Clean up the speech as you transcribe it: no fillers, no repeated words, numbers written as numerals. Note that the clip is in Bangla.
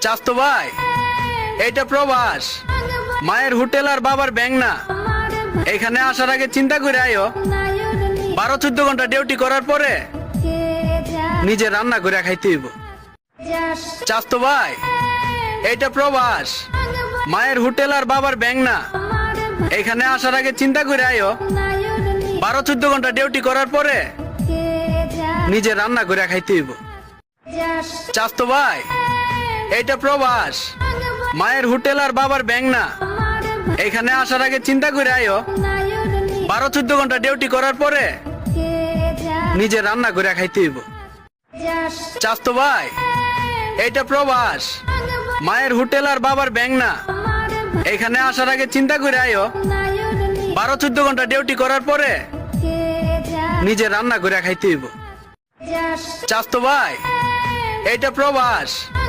চাস্তো ভাই, এইটা প্রবাস। মায়ের হোটেল আর বাবার ব্যাংক না। এখানে আসার আগে চিন্তা করে আয়ো, 12-14 ঘন্টা ডিউটি করার পরে নিজে রান্না করে খাইতে হইব। চাস্তো ভাই, এইটা প্রবাস। মায়ের হোটেল আর বাবার ব্যাংক না। এখানে আসার আগে চিন্তা করে আয়ো, 12-14 ঘন্টা ডিউটি করার পরে নিজে রান্না করে খাইতে হইব। চাস্তো ভাই, এইটা প্রবাস। মায়ের হোটেল আর বাবার ব্যাংক না। এখানে আসার আগে চিন্তা করে আয়ো, 12-14 ঘন্টা ডিউটি করার পরে নিজে রান্না করে খাইতে হইব। চাস্তো ভাই, এইটা প্রবাস। মায়ের হোটেল আর বাবার ব্যাংক না। এখানে আসার আগে চিন্তা করে আয়ো, 12-14 ঘন্টা ডিউটি করার পরে নিজে রান্না করে খাইতে হইব। চাস্তো ভাই, এইটা প্রবাস।